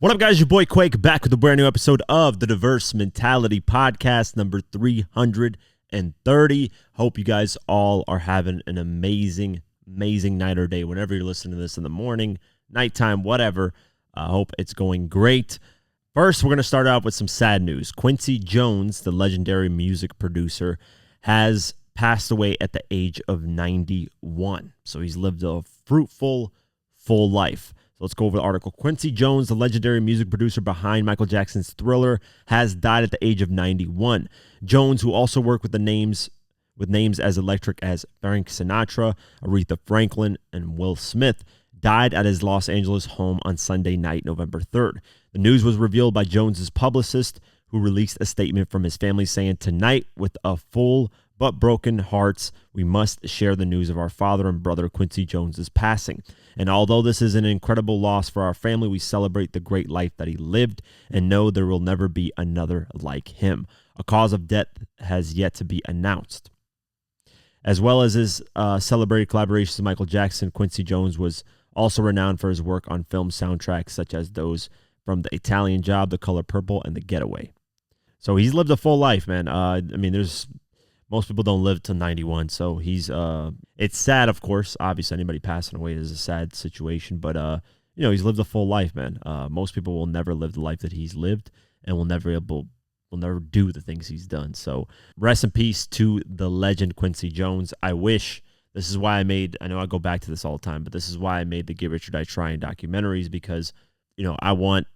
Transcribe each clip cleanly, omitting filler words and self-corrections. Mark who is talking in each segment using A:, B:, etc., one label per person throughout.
A: What up, guys? Your boy Quake back with a brand new episode of the Diverse Mentality Podcast, number 330. Hope you guys all are having an amazing night or day whenever you're listening to this, in the morning, nighttime, whatever. I hope it's going great. First, we're going to start out with some sad news. Quincy Jones, the legendary music producer, has passed away at the age of 91. So he's lived a fruitful, full life. Let's go over the article. Quincy Jones, the legendary music producer behind Michael Jackson's Thriller, has died at the age of 91. Jones, who also worked with names as electric as Frank Sinatra, Aretha Franklin, and Will Smith, died at his Los Angeles home on Sunday night, November 3rd. The news was revealed by Jones's publicist, who released a statement from his family saying, "Tonight, with a full but broken hearts, we must share the news of our father and brother Quincy Jones's passing. And although this is an incredible loss for our family, we celebrate the great life that he lived and know there will never be another like him. A cause of death has yet to be announced." As well as his celebrated collaborations with Michael Jackson, Quincy Jones was also renowned for his work on film soundtracks such as those from The Italian Job, The Color Purple, and The Getaway. So he's lived a full life, man. Most people don't live to 91, so it's sad, of course. Obviously, anybody passing away is a sad situation, but he's lived a full life, man. Most people will never live the life that he's lived, and will never do the things he's done. So rest in peace to the legend Quincy Jones. This is why I know I go back to this all the time, but this is why I made the Get Rich or Die Trying documentaries, because I want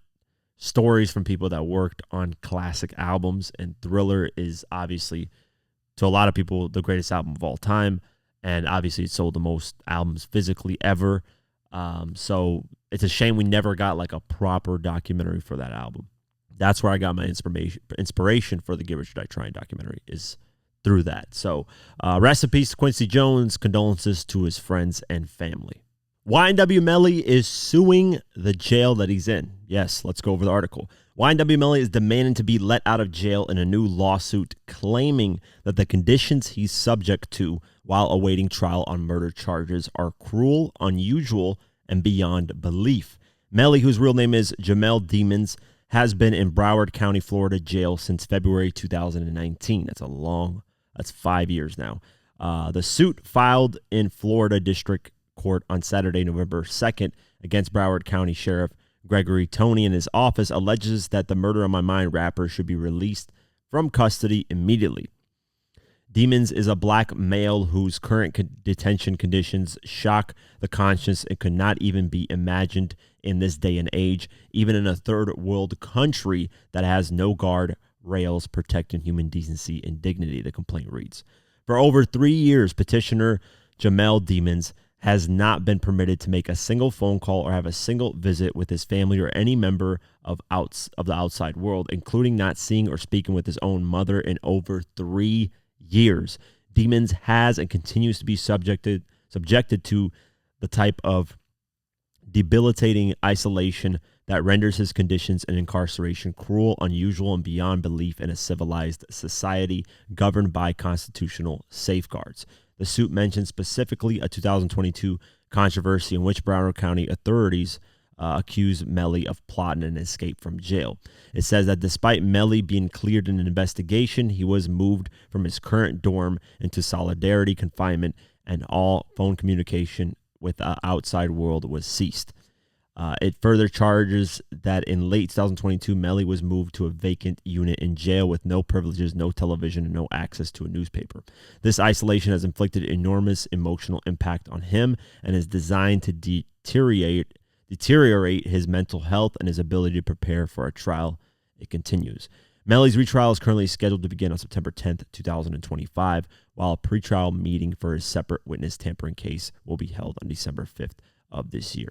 A: stories from people that worked on classic albums, and Thriller is obviously, to a lot of people, the greatest album of all time, and obviously it sold the most albums physically ever. So it's a shame we never got like a proper documentary for that album. That's where I got my inspiration for the Get Rich or Die Trying documentary, is through that. So rest in peace to Quincy Jones. Condolences to his friends and family. YNW Melly is suing the jail that he's in. Yes, let's go over the article. YNW Melly is demanding to be let out of jail in a new lawsuit, claiming that the conditions he's subject to while awaiting trial on murder charges are cruel, unusual, and beyond belief. Melly, whose real name is Jamel Demons, has been in Broward County, Florida jail since February 2019. That's 5 years now. The suit, filed in Florida District Court on Saturday, November 2nd, against Broward County Sheriff Gregory Toney and his office, alleges that the Murder on My Mind rapper should be released from custody immediately. Demons is a black male whose current detention conditions shock the conscience and could not even be imagined in this day and age, even in a third world country that has no guard rails protecting human decency and dignity, the complaint reads. For over 3 years, petitioner Jamel Demons has not been permitted to make a single phone call or have a single visit with his family or any member of the outside world, including not seeing or speaking with his own mother in over 3 years. Demons has and continues to be subjected to the type of debilitating isolation that renders his conditions and incarceration cruel, unusual, and beyond belief in a civilized society governed by constitutional safeguards. The suit mentions specifically a 2022 controversy in which Broward County authorities accused Melly of plotting an escape from jail. It says that despite Melly being cleared in an investigation, he was moved from his current dorm into solidarity confinement, and all phone communication with the outside world was ceased. It further charges that in late 2022, Melly was moved to a vacant unit in jail with no privileges, no television, and no access to a newspaper. This isolation has inflicted enormous emotional impact on him and is designed to deteriorate his mental health and his ability to prepare for a trial. It continues. Melly's retrial is currently scheduled to begin on September 10th, 2025, while a pretrial meeting for his separate witness tampering case will be held on December 5th of this year.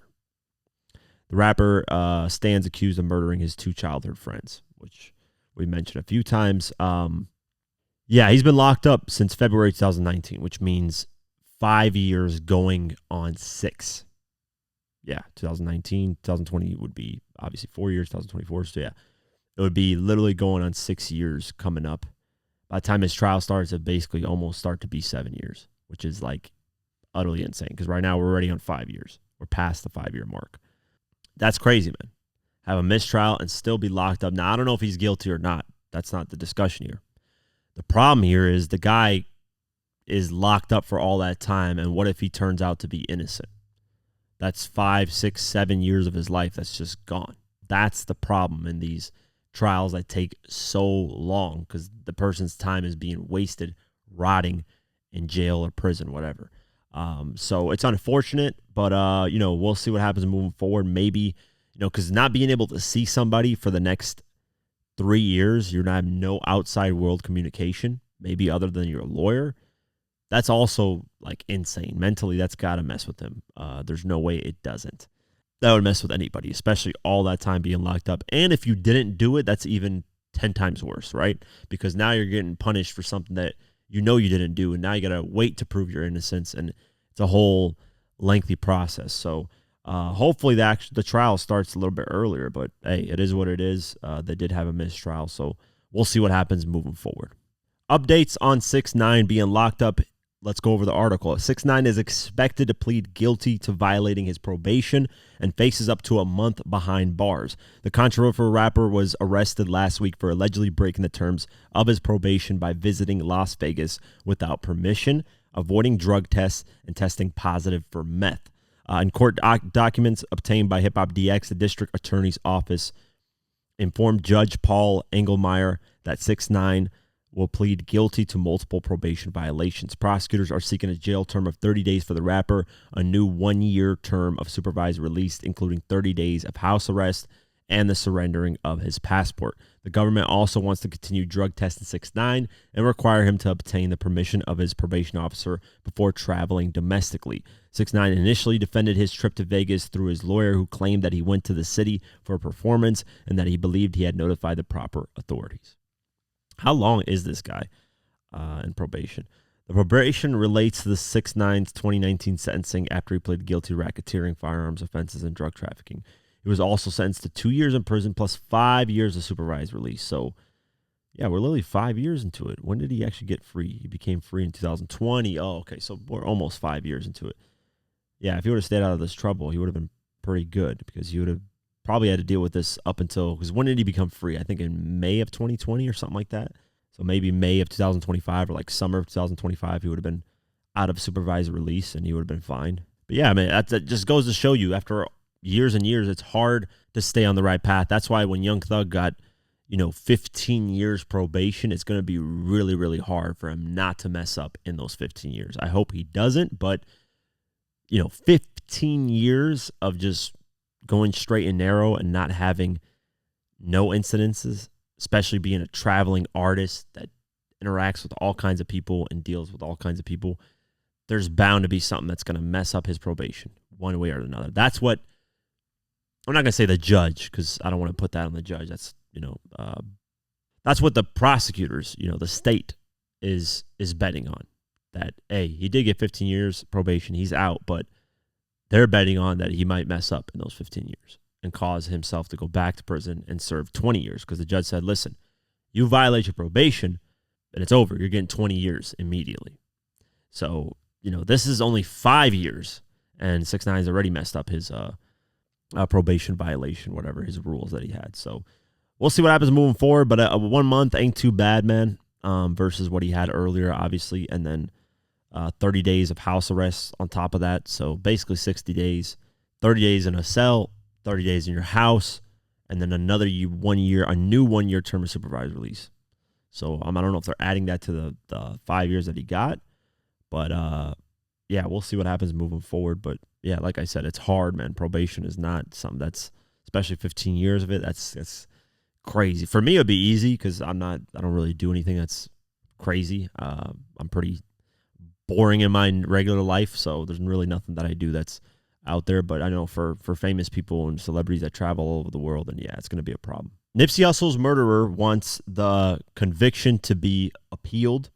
A: The rapper stands accused of murdering his 2 childhood friends, which we mentioned a few times. He's been locked up since February 2019, which means 5 years going on 6. 2019, 2020 would be obviously 4 years, 2024. So, it would be literally going on 6 years coming up. By the time his trial starts, it basically almost start to be 7 years, which is like utterly insane, because right now we're already on 5 years. We're past the 5-year mark. That's crazy, man. have a mistrial, and still be locked up. Now, I don't know if he's guilty or not. That's not the discussion here. The problem here is the guy is locked up for all that time, and what if he turns out to be innocent? That's 5, 6, 7 years of his life that's just gone. That's the problem in these trials that take so long, because the person's time is being wasted rotting in jail or prison, whatever. So it's unfortunate, but we'll see what happens moving forward. Maybe, because not being able to see somebody for the next 3 years, you're not have no outside world communication, maybe other than your lawyer. That's also like insane. Mentally, that's got to mess with him. There's no way it doesn't. That would mess with anybody, especially all that time being locked up. And if you didn't do it, that's even 10 times worse, right? Because now you're getting punished for something that you didn't do, and now you got to wait to prove your innocence, and it's a whole lengthy process. So hopefully the trial starts a little bit earlier, but hey, it is what it is. They did have a mistrial, so we'll see what happens moving forward. Updates on 6ix9ine being locked up. Let's go over the article. 6ix9ine is expected to plead guilty to violating his probation and faces up to a month behind bars. The controversial rapper was arrested last week for allegedly breaking the terms of his probation by visiting Las Vegas without permission, avoiding drug tests, and testing positive for meth. In court documents obtained by Hip Hop DX, the district attorney's office informed Judge Paul Engelmeyer that 6ix9ine will plead guilty to multiple probation violations. Prosecutors are seeking a jail term of 30 days for the rapper, a new 1-year term of supervised release, including 30 days of house arrest, and the surrendering of his passport. The government also wants to continue drug testing 6ix9ine and require him to obtain the permission of his probation officer before traveling domestically. 6ix9ine initially defended his trip to Vegas through his lawyer, who claimed that he went to the city for a performance and that he believed he had notified the proper authorities. How long is this guy in probation? The probation relates to the 6ix9ine's 2019 sentencing after he pleaded guilty to racketeering, firearms offenses, and drug trafficking. He was also sentenced to 2 years in prison plus 5 years of supervised release. So, yeah, we're literally 5 years into it. When did he actually get free? He became free in 2020. Oh, okay, so we're almost 5 years into it. Yeah, if he would have stayed out of this trouble, he would have been pretty good, because he would have probably had to deal with this up until, because when did he become free? I think in May of 2020 or something like that. So maybe May of 2025 or like summer of 2025, he would have been out of supervised release and he would have been fine. But yeah, man, that just goes to show you, after years and years, it's hard to stay on the right path. That's why when Young Thug got, 15 years probation, it's going to be really, really hard for him not to mess up in those 15 years. I hope he doesn't, but 15 years of just going straight and narrow and not having no incidences, especially being a traveling artist that interacts with all kinds of people and deals with all kinds of people, there's bound to be something that's going to mess up his probation one way or another. That's what, I'm not going to say the judge, because I don't want to put that on the judge. That's, that's what the prosecutors, the state is betting on. That, hey, he did get 15 years probation, he's out, but they're betting on that he might mess up in those 15 years and cause himself to go back to prison and serve 20 years, because the judge said, listen, you violate your probation and it's over. You're getting 20 years immediately. So, this is only 5 years, and 6ix9ine's already messed up his probation violation, whatever his rules that he had. So we'll see what happens moving forward, but 1 month ain't too bad, man, versus what he had earlier, obviously, and then 30 days of house arrest on top of that. So basically 60 days, 30 days in a cell, 30 days in your house, and then another 1 year, a new 1 year term of supervised release. So I don't know if they're adding that to the 5 years that he got, but yeah, we'll see what happens moving forward. But yeah, like I said, it's hard, man. Probation is not something that's, especially 15 years of it, that's crazy. For me, it'd be easy, because I don't really do anything that's crazy. I'm pretty boring in my regular life, so there's really nothing that I do that's out there. But I know for famous people and celebrities that travel all over the world, and yeah, it's going to be a problem. Nipsey Hussle's murderer wants the conviction to be appealed,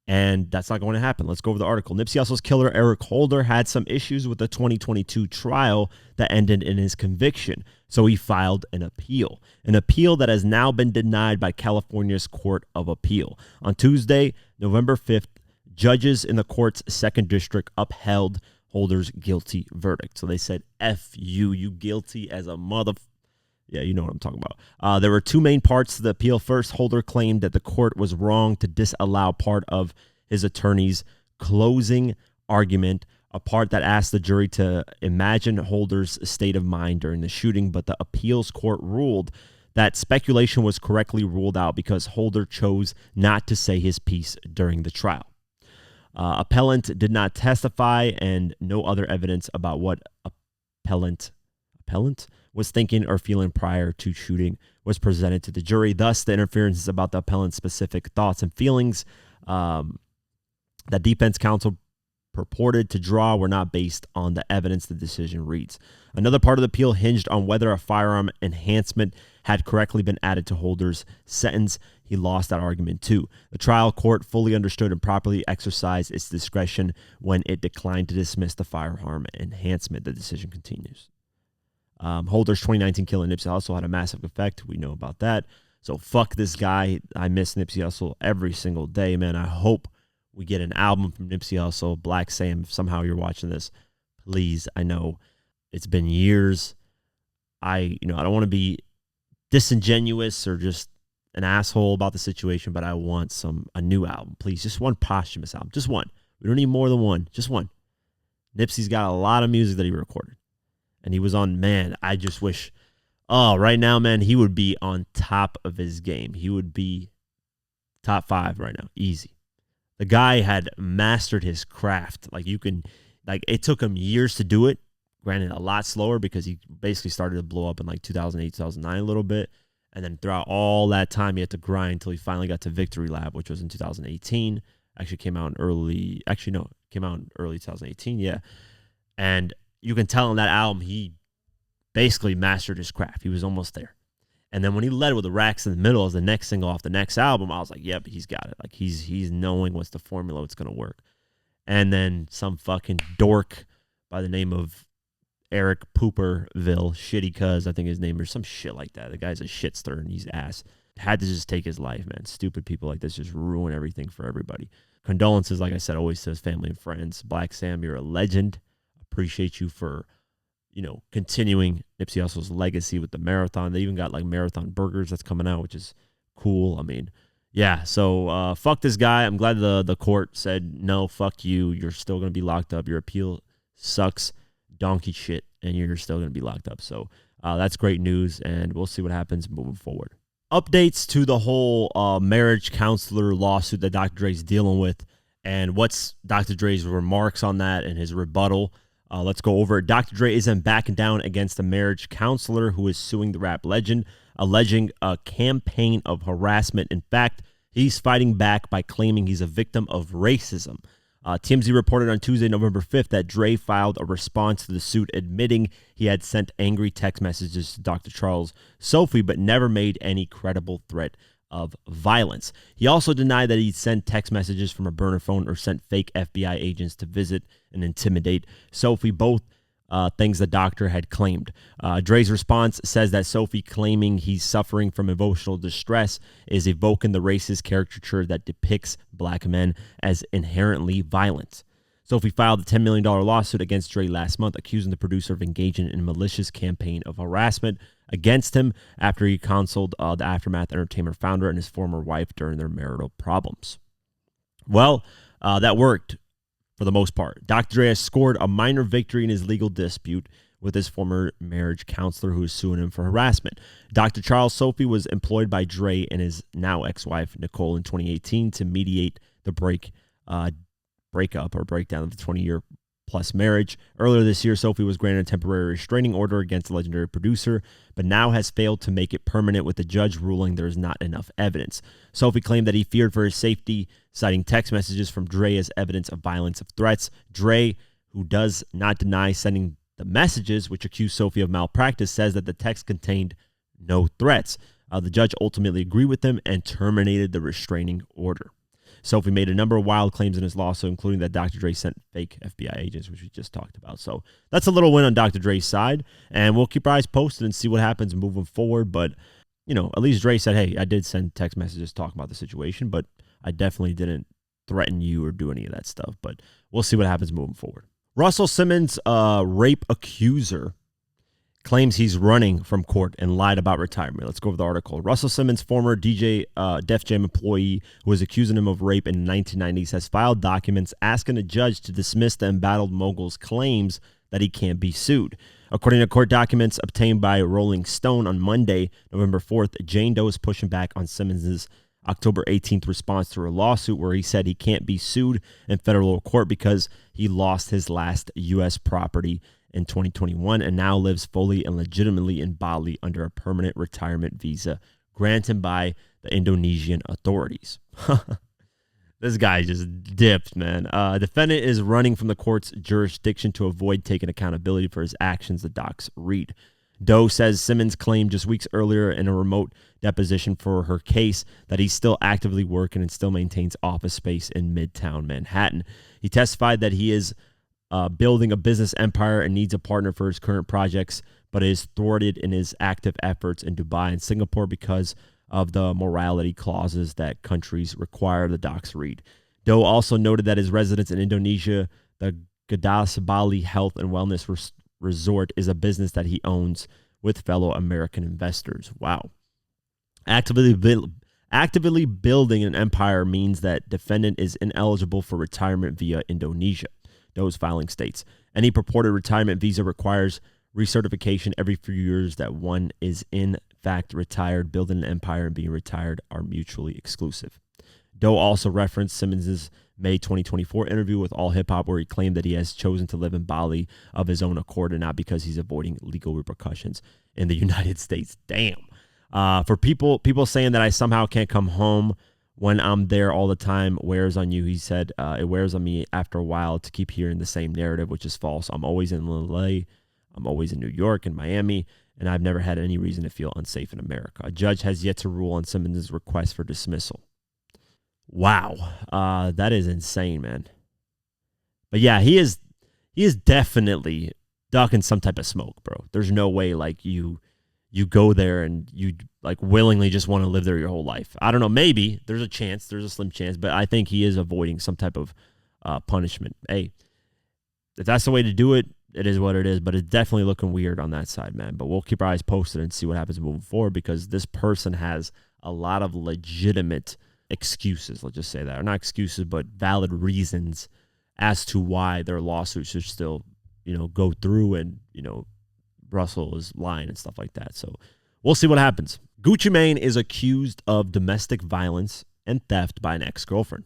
A: and that's not going to happen. Let's go over the article. Nipsey Hussle's killer, Eric Holder, had some issues with the 2022 trial that ended in his conviction, so he filed an appeal that has now been denied by California's Court of Appeal. On Tuesday, November 5th, judges in the court's second district upheld Holder's guilty verdict. So they said, F you, you guilty as a mother. Yeah, you know what I'm talking about. There were two main parts to the appeal. First, Holder claimed that the court was wrong to disallow part of his attorney's closing argument, a part that asked the jury to imagine Holder's state of mind during the shooting, but the appeals court ruled that speculation was correctly ruled out because Holder chose not to say his piece during the trial. Appellant did not testify, and no other evidence about what appellant was thinking or feeling prior to shooting was presented to the jury. Thus, the interferences about the appellant's specific thoughts and feelings that defense counsel purported to draw were not based on the evidence, the decision reads. Another part of the appeal hinged on whether a firearm enhancement had correctly been added to Holder's sentence. He lost that argument too. The trial court fully understood and properly exercised its discretion when it declined to dismiss the firearm enhancement. The decision continues. Holder's 2019 killing Nipsey Hussle had a massive effect. We know about that. So fuck this guy. I miss Nipsey Hussle every single day, man. I hope we get an album from Nipsey Hussle. Black Sam, if somehow you're watching this, please. I know it's been years. I don't want to be disingenuous or just an asshole about the situation, but I want a new album, please. Just one posthumous album. Just one. We don't need more than one. Just one. Nipsey's got a lot of music that he recorded. And he was on, man, I just wish, right now, man, he would be on top of his game. He would be top 5 right now. Easy. The guy had mastered his craft. It took him years to do it. Granted, a lot slower because he basically started to blow up in 2008, 2009 a little bit. And then throughout all that time, he had to grind until he finally got to Victory Lab, which was in 2018. Came out in early 2018, yeah. And you can tell on that album, he basically mastered his craft. He was almost there. And then when he led with the Racks in the Middle as the next single off the next album, I was like, yep, he's got it. He's knowing what's the formula, what's going to work. And then some fucking dork by the name of Eric Pooperville, Shitty Cuz, I think his name, or some shit like that. The guy's a shitster and he's ass. Had to just take his life, man. Stupid people like this just ruin everything for everybody. Condolences, like I said, always to his family and friends. Black Sam, you're a legend. Appreciate you for, continuing Nipsey Hussle's legacy with the marathon. They even got marathon burgers that's coming out, which is cool. I mean, yeah. So fuck this guy. I'm glad the court said no. Fuck you. You're still gonna be locked up. Your appeal sucks, donkey shit, and you're still gonna be locked up. So that's great news, and we'll see what happens moving forward. Updates to the whole marriage counselor lawsuit that Dr. Dre's dealing with, and what's Dr. Dre's remarks on that and his rebuttal. Let's go over it. Dr. Dre isn't backing down against the marriage counselor who is suing the rap legend, alleging a campaign of harassment. In fact, he's fighting back by claiming he's a victim of racism. TMZ reported on Tuesday, November 5th, that Dre filed a response to the suit admitting he had sent angry text messages to Dr. Charles Sophie, but never made any credible threat of violence. He also denied that he'd sent text messages from a burner phone or sent fake FBI agents to visit and intimidate Sophie, both things the doctor had claimed. Dre's response says that Sophie claiming he's suffering from emotional distress is evoking the racist caricature that depicts black men as inherently violent. Sophie filed a $10 million lawsuit against Dre last month, accusing the producer of engaging in a malicious campaign of harassment against him after he counseled the Aftermath Entertainment founder and his former wife during their marital problems. Well, that worked for the most part. Dr. Dre has scored a minor victory in his legal dispute with his former marriage counselor who is suing him for harassment. Dr. Charles Sophie was employed by Dre and his now ex-wife, Nicole, in 2018 to mediate the breakup or breakdown of the 20-year plus marriage. Earlier this year, Sophie was granted a temporary restraining order against the legendary producer, but now has failed to make it permanent, with the judge ruling there is not enough evidence. Sophie claimed that he feared for his safety, citing text messages from Dre as evidence of violence of threats. Dre, who does not deny sending the messages which accused Sophie of malpractice, says that the text contained no threats. The judge ultimately agreed with him and terminated the restraining order. Sophie made a number of wild claims in his lawsuit, including that Dr. Dre sent fake FBI agents, which we just talked about. So that's a little win on Dr. Dre's side, and we'll keep our eyes posted and see what happens moving forward. But, at least Dre said, hey, I did send text messages talking about the situation, but I definitely didn't threaten you or do any of that stuff. But we'll see what happens moving forward. Russell Simmons' rape accuser claims he's running from court and lied about retirement. Let's go over the article. Russell Simmons, former DJ Def Jam employee who was accusing him of rape in the 1990s, has filed documents asking a judge to dismiss the embattled mogul's claims that he can't be sued. According to court documents obtained by Rolling Stone on Monday, November 4th, Jane Doe is pushing back on Simmons' October 18th response to her lawsuit where he said he can't be sued in federal court because he lost his last U.S. property in 2021 and now lives fully and legitimately in Bali under a permanent retirement visa granted by the Indonesian authorities. This guy just dipped, man. Defendant is running from the court's jurisdiction to avoid taking accountability for his actions, the docs read. Doe says Simmons claimed just weeks earlier in a remote deposition for her case that he's still actively working and still maintains office space in Midtown Manhattan. He testified that he is building a business empire and needs a partner for his current projects, but is thwarted in his active efforts in Dubai and Singapore because of the morality clauses that countries require, the docs read. Doe also noted that his residence in Indonesia, the Gadas Bali Health and Wellness Resort, is a business that he owns with fellow American investors. Wow. Actively building an empire means that defendant is ineligible for retirement via Indonesia. Doe's filing states any purported retirement visa requires recertification every few years that one is in fact retired. Building an empire and being retired are mutually exclusive. Doe also referenced Simmons' May 2024 interview with All Hip Hop where he claimed that he has chosen to live in Bali of his own accord and not because he's avoiding legal repercussions in the United States. Damn. For people saying that I somehow can't come home when I'm there all the time wears on you. He said, it wears on me after a while to keep hearing the same narrative, which is false. I'm always in LA. I'm always in New York and Miami, and I've never had any reason to feel unsafe in America. A judge has yet to rule on Simmons' request for dismissal. Wow. That is insane, man. But yeah, he is definitely ducking some type of smoke, bro. There's no way like you go there and you like willingly just want to live there your whole life. I don't know. Maybe there's a slim chance, but I think he is avoiding some type of punishment. Hey, if that's the way to do it, it is what it is, but it's definitely looking weird on that side, man. But we'll keep our eyes posted and see what happens moving forward because this person has a lot of legitimate excuses. Let's just say that. Or not excuses, but valid reasons as to why their lawsuit should still, go through and, Russell is lying and stuff like that. So we'll see what happens. Gucci Mane is accused of domestic violence and theft by an ex-girlfriend.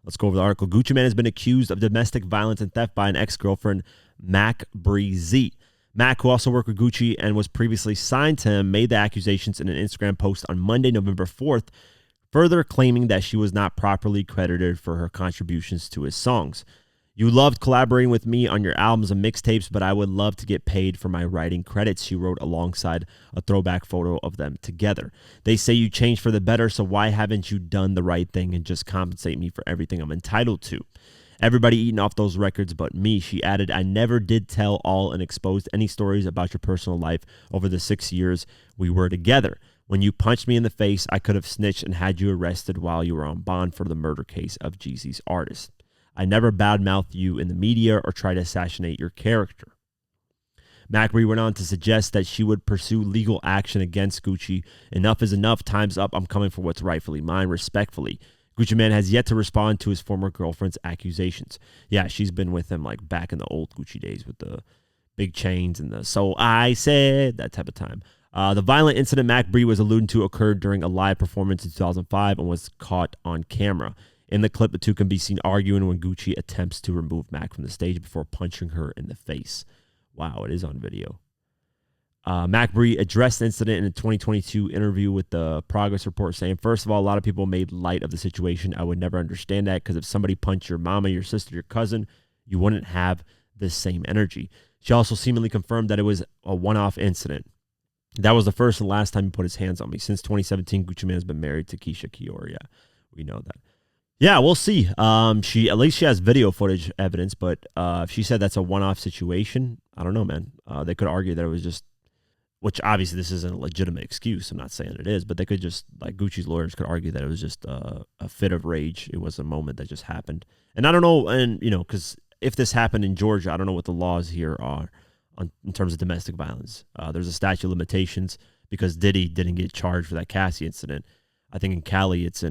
A: Let's go over the article. Gucci Mane has been accused of domestic violence and theft by an ex-girlfriend, Mac Breezy. Mac, who also worked with Gucci and was previously signed to him, made the accusations in an Instagram post on Monday, November 4th, further claiming that she was not properly credited for her contributions to his songs. You loved collaborating with me on your albums and mixtapes, but I would love to get paid for my writing credits, she wrote alongside a throwback photo of them together. They say you changed for the better, so why haven't you done the right thing and just compensate me for everything I'm entitled to? Everybody eating off those records but me, she added. I never did tell all and exposed any stories about your personal life over the 6 years we were together. When you punched me in the face, I could have snitched and had you arrested while you were on bond for the murder case of Jeezy's artist. I never badmouthed you in the media or tried to assassinate your character. Macri went on to suggest that she would pursue legal action against Gucci. Enough is enough. Time's up. I'm coming for what's rightfully mine, respectfully. Gucci Mane has yet to respond to his former girlfriend's accusations. Yeah, she's been with him like back in the old Gucci days with the big chains and the so I said, that type of time. The violent incident Mac Bree was alluding to occurred during a live performance in 2005 and was caught on camera. In the clip, the two can be seen arguing when Gucci attempts to remove Mac from the stage before punching her in the face. Wow, it is on video. Mac Bree addressed the incident in a 2022 interview with the Progress Report, saying, first of all, a lot of people made light of the situation. I would never understand that because if somebody punched your mama, your sister, your cousin, you wouldn't have the same energy. She also seemingly confirmed that it was a one-off incident. That was the first and last time he put his hands on me. Since 2017, Gucci Mane has been married to Keisha Kior. Yeah, we know that. Yeah, we'll see. At least she has video footage evidence, but if she said that's a one-off situation, I don't know, man. They could argue that it was just, which obviously this isn't a legitimate excuse. I'm not saying it is, but they could just, like Gucci's lawyers could argue that it was just a fit of rage. It was a moment that just happened. And I don't know, and because if this happened in Georgia, I don't know what the laws here are in terms of domestic violence. There's a statute of limitations because Diddy didn't get charged for that Cassie incident. I think in Cali it's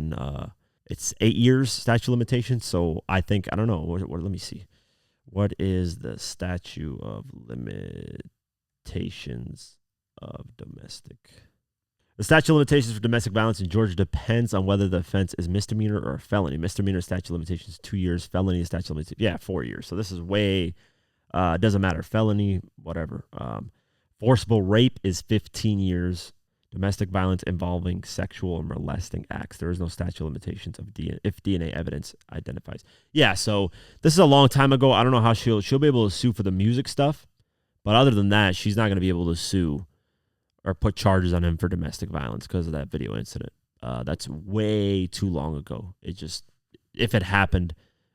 A: 8 years statute of limitations. So I don't know. Let me see. What is the statute of limitations of domestic? The statute of limitations for domestic violence in Georgia depends on whether the offense is misdemeanor or a felony. Misdemeanor statute of limitations 2 years. Felony statute of limitations 4 years. So this is way doesn't matter. Felony, whatever. Forcible rape is 15 years. Domestic violence involving sexual or molesting acts. There is no statute of limitations if DNA evidence identifies. Yeah, so this is a long time ago. I don't know how she'll be able to sue for the music stuff, but other than that, she's not going to be able to sue or put charges on him for domestic violence because of that video incident. That's way too long ago. If it happened,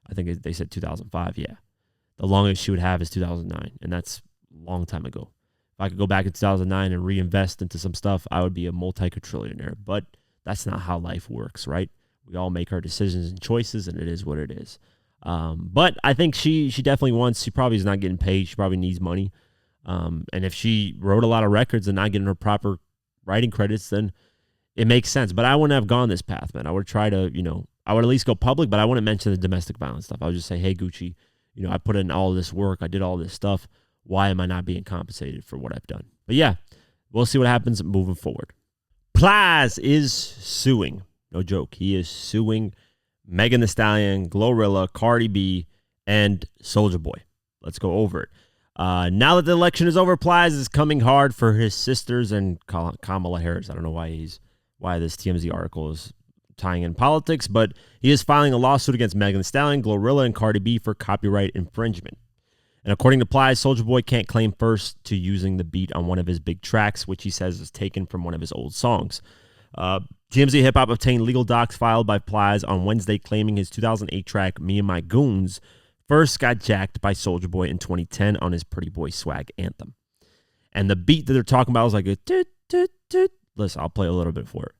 A: I think they said 2005. Yeah, the longest she would have is 2009, and that's a long time ago. If I could go back in 2009 and reinvest into some stuff, I would be a multi-quadrillionaire. But that's not how life works, right? We all make our decisions and choices, and it is what it is. But I think she definitely wants. She probably is not getting paid. She probably needs money. And if she wrote a lot of records and not getting her proper writing credits, then it makes sense. But I wouldn't have gone this path, man. I would try to, I would at least go public, but I wouldn't mention the domestic violence stuff. I would just say, hey, Gucci, I put in all this work. I did all this stuff. Why am I not being compensated for what I've done? But yeah, we'll see what happens moving forward. Plies is suing. No joke. He is suing Megan Thee Stallion, Glorilla, Cardi B, and Soulja Boy. Let's go over it. Now that the election is over, Plies is coming hard for his sisters and Kamala Harris. I don't know why this TMZ article is tying in politics, but he is filing a lawsuit against Megan Thee Stallion, Glorilla, and Cardi B for copyright infringement. And according to Plies, Soulja Boy can't claim first to using the beat on one of his big tracks, which he says is taken from one of his old songs. TMZ Hip Hop obtained legal docs filed by Plies on Wednesday claiming his 2008 track, Me and My Goons, first got jacked by Soulja Boy in 2010 on his Pretty Boy Swag anthem. And the beat that they're talking about is like a toot, toot, toot. Listen, I'll play a little bit for it.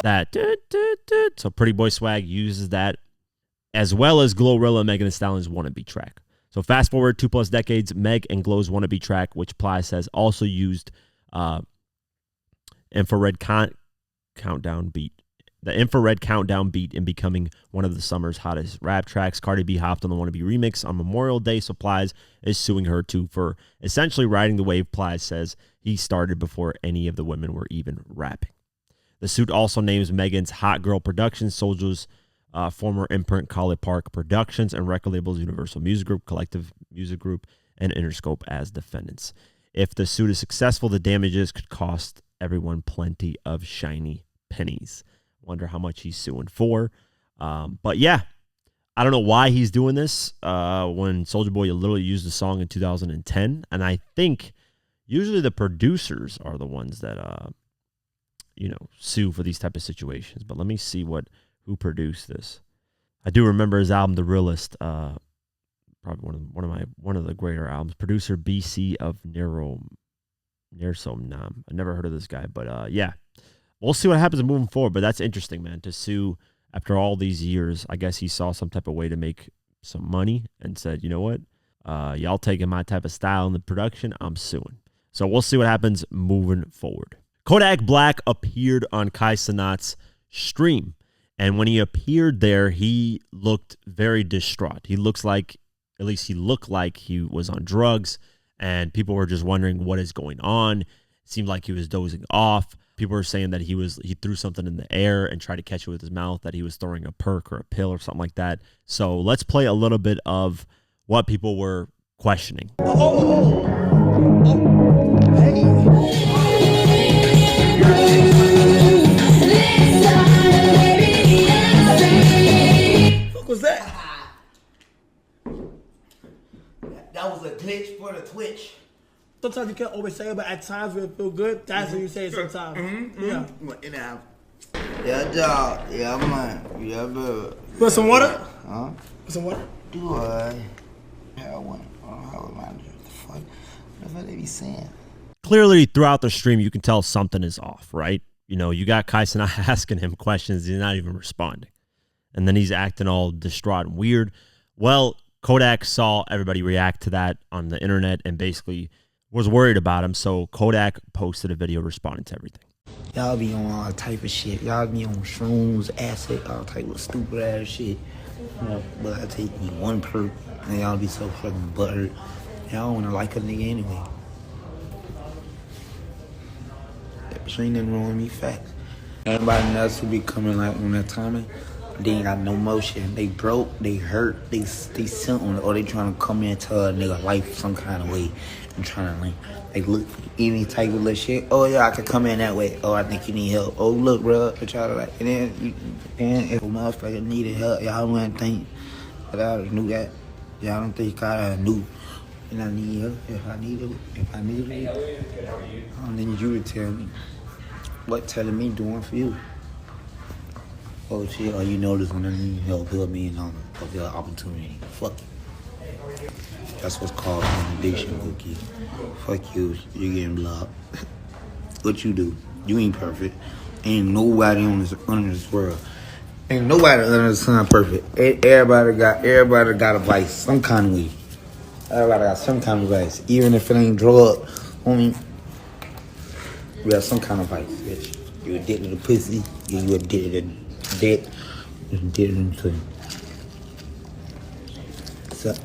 A: That toot, toot, toot. So Pretty Boy Swag uses that, as well as Glorilla and Megan Thee Stallion's Wannabe track. So fast forward 2+ decades, Meg and Glow's Wannabe track, which Plies says also used infrared countdown beat. The infrared countdown beat in becoming one of the summer's hottest rap tracks. Cardi B hopped on the Wannabe remix on Memorial Day, so Plies is suing her too for essentially riding the wave Plies says he started before any of the women were even rapping. The suit also names Megan's Hot Girl Productions, Soulja's former imprint College Park Productions, and record labels Universal Music Group, Collective Music Group, and Interscope as defendants. If the suit is successful, the damages could cost everyone plenty of shiny pennies. Wonder how much he's suing for. But yeah, I don't know why he's doing this when Soulja Boy literally used the song in 2010. And I think usually the producers are the ones that, sue for these type of situations. But let me see who produced this. I do remember his album, The Realist, probably one of the greater albums. Producer BC of Nersomnam. I never heard of this guy, but yeah. We'll see what happens moving forward, but that's interesting, man, to sue after all these years. I guess he saw some type of way to make some money and said, you know what, y'all taking my type of style in the production, I'm suing. So we'll see what happens moving forward. Kodak Black appeared on Kai Cenat's stream, and when he appeared there, he looked very distraught. He looked like he was on drugs, and people were just wondering what is going on. It seemed like he was dozing off. People were saying that he threw something in the air and tried to catch it with his mouth, that he was throwing a perk or a pill or something like that. So let's play a little bit of what people were questioning.
B: Hey. What was that? That was a glitch for the Twitch. Sometimes you can't always say it, but at times when it feel good, that's when you say it sometimes. Yeah.
C: Yeah, dog. Yeah, man. Yeah, bro.
B: Want some water?
C: Huh?
B: Want some water?
C: Do I? Heroin. What the fuck? What the fuck they be saying?
A: Clearly, throughout the stream, you can tell something is off, right? You got Kai Cenat asking him questions. He's not even responding. And then he's acting all distraught and weird. Well, Kodak saw everybody react to that on the internet and basically was worried about him. So Kodak posted a video responding to everything.
C: Y'all be on all type of shit. Y'all be on shrooms, acid, all type of stupid ass shit. But I take me one perk and y'all be so fucking butthurt. Y'all wanna like a nigga anyway. There ain't nothing wrong with me, facts. Everybody else who be coming like on that timing, they ain't got no motion. They broke, they hurt, they something, or they trying to come into a nigga life some kind of way and trying to like look any type of little shit. Oh yeah, I could come in that way. Oh, I think you need help. Oh look, bro, I try to like, and then if a motherfucker needed help, y'all wouldn't think that I knew that. Y'all don't think I knew. And I need help if I need it. I don't need you to tell me what telling me doing for you. Oh shit, oh you notice when I need help me and of the opportunity. Fuck you. That's what's called addiction, Cookie. Fuck you, you're getting blocked. What you do? You ain't perfect. Ain't nobody under this world. Ain't nobody under the sun perfect. Everybody got a vice, some kind of way. Everybody got some kind of vice. Even if it ain't drug, homie, we have some kind of vice, bitch. You addicted to pussy, you addicted to dick, you addicted to... So.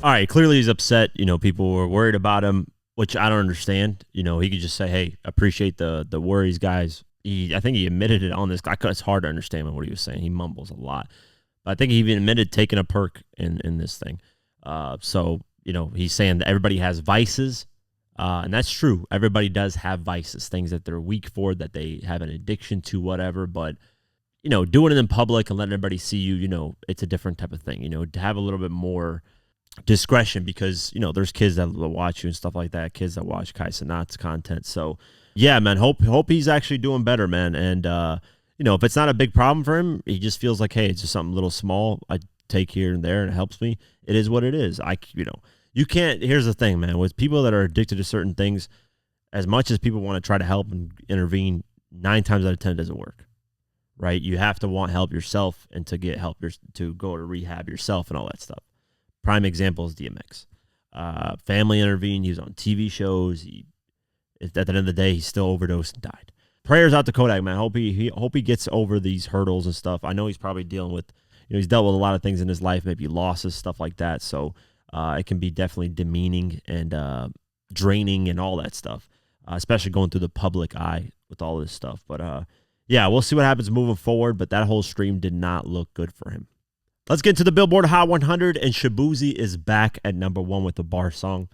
A: All right, clearly he's upset. You know, people were worried about him, which I don't understand. You know, he could just say, hey, appreciate the worries, guys. I think he admitted it on this. It's hard to understand what he was saying. He mumbles a lot. But I think he even admitted taking a perk in this thing. So, you know, he's saying that everybody has vices. And that's true. Everybody does have vices, things that they're weak for, that they have an addiction to, whatever. But, you know, doing it in public and letting everybody see you, you know, it's a different type of thing. You know, to have a little bit more discretion because, you know, there's kids that will watch you and stuff like that, kids that watch Kai Cenat's content. So, yeah, man, hope he's actually doing better, man. And, you know, if it's not a big problem for him, he just feels like, hey, it's just something a little small I take here and there and it helps me. It is what it is. You know, you can't, here's the thing, man, with people that are addicted to certain things, as much as people want to try to help and intervene, 9 times out of 10 it doesn't work, right? You have to want help yourself and to get help, to go to rehab yourself and all that stuff. Prime example is DMX. Family intervened. He was on TV shows. At the end of the day, he still overdosed and died. Prayers out to Kodak, man. Hope he gets over these hurdles and stuff. I know he's probably dealing with, you know, he's dealt with a lot of things in his life, maybe losses, stuff like that. So it can be definitely demeaning and draining and all that stuff, especially going through the public eye with all this stuff. But yeah, we'll see what happens moving forward. But that whole stream did not look good for him. Let's get to the Billboard Hot 100, and Shabuzi is back at #1 with the bar song.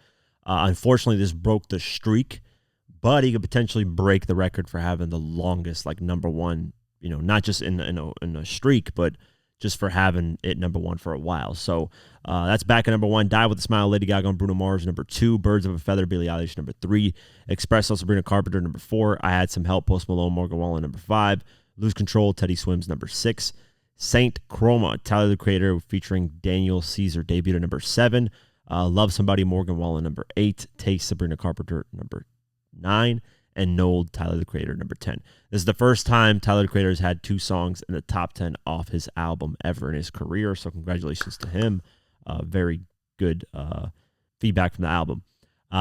A: Unfortunately, this broke the streak, but he could potentially break the record for having the longest, like, #1, you know, not just in a streak, but just for having it #1 for a while. So that's back at #1. Die with a Smile, Lady Gaga and Bruno Mars, #2. Birds of a Feather, Billie Eilish, #3. Espresso, Sabrina Carpenter, #4. I Had Some Help, Post Malone, Morgan Wallen, #5. Lose Control, Teddy Swims, #6. Saint Chroma, Tyler the Creator, featuring Daniel Caesar, debuted at #7. Love Somebody, Morgan Wallen, #8. Taste, Sabrina Carpenter, #9. And Noel, Tyler the Creator, #10. This is the first time Tyler the Creator has had 2 songs in the top 10 off his album ever in his career. So congratulations to him. Very good feedback from the album.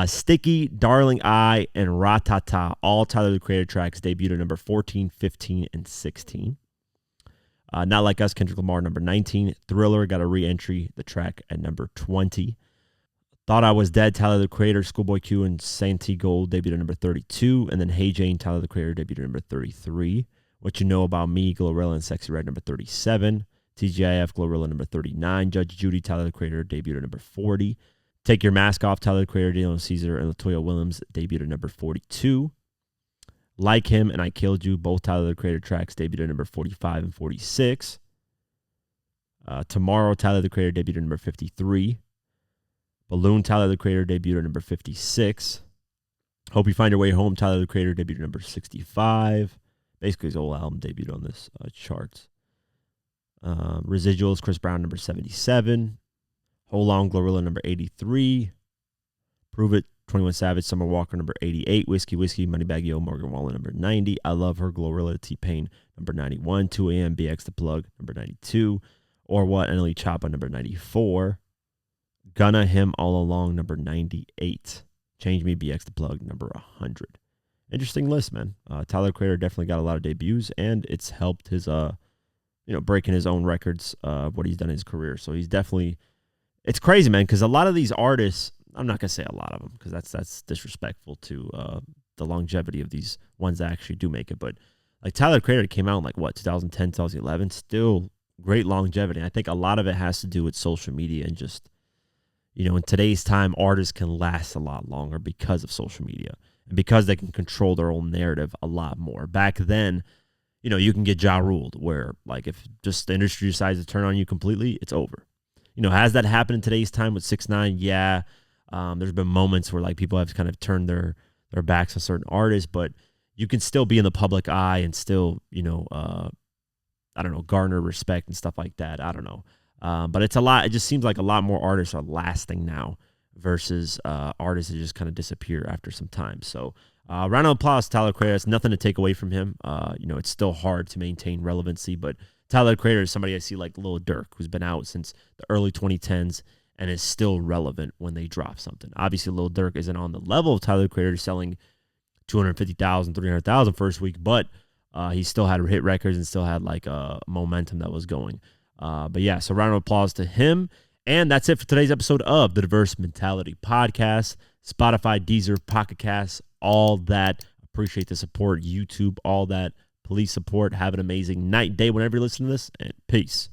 A: Sticky, Darling I, and Ratata, all Tyler the Creator tracks, debuted at #14, 15, and 16. Not Like Us, Kendrick Lamar, #19. Thriller got a re-entry, the track at #20. Thought I Was Dead, Tyler the Creator, Schoolboy Q, and Santi Gold debuted at #32. And then Hey Jane, Tyler the Creator, debuted at #33. What You Know About Me, Glorilla and Sexy Red, #37. TGIF, Glorilla, #39. Judge Judy, Tyler the Creator, debuted at #40. Take Your Mask Off, Tyler the Creator, Daniel Caesar, and LaToya Williams debuted at #42. Like Him and I Killed You, both Tyler the Creator tracks, debuted at #45 and 46. Tomorrow, Tyler the Creator debuted at #53. Balloon, Tyler the Creator debuted at #56. Hope You Find Your Way Home, Tyler the Creator debuted at #65. Basically, his whole album debuted on this charts. Residuals, Chris Brown, #77. Hold On, Glorilla, #83. Prove It, 21 Savage, Summer Walker, #88. Whiskey, Moneybagg Yo, Morgan Wallen, #90. I Love Her, Glorilla, T-Pain, #91. 2 AM, BX The Plug, #92. Or What, NLE Choppa, #94. Gunna Him All Along, number 98. Change Me BX The Plug, number 100. Interesting list, man. Tyler, Creator definitely got a lot of debuts, and it's helped his, breaking his own records of what he's done in his career. So he's definitely, it's crazy, man, because a lot of these artists, I'm not going to say a lot of them because that's disrespectful to the longevity of these ones that actually do make it. But like Tyler, Creator came out in 2010, 2011, still great longevity. And I think a lot of it has to do with social media and just, in today's time, artists can last a lot longer because of social media and because they can control their own narrative a lot more. Back then, you can get ja ruled where if just the industry decides to turn on you completely, it's over. Has that happened in today's time with 6ix9ine? Yeah. There's been moments where people have kind of turned their backs on certain artists, but you can still be in the public eye and still, garner respect and stuff like that. I don't know. But it's a lot. It just seems like a lot more artists are lasting now versus artists that just kind of disappear after some time. So round of applause, Tyler Creator. It's nothing to take away from him. It's still hard to maintain relevancy, but Tyler Creator is somebody I see like Lil Durk, who's been out since the early 2010s and is still relevant when they drop something. Obviously, Lil Durk isn't on the level of Tyler Creator selling 250,000, 300,000 first week, but he still had hit records and still had a momentum that was going. But yeah, so round of applause to him. And that's it for today's episode of the Diverse Mentality Podcast. Spotify, Deezer, Pocket Casts, all that. Appreciate the support. YouTube, all that. Police support. Have an amazing night, day, whenever you listen to this. And peace.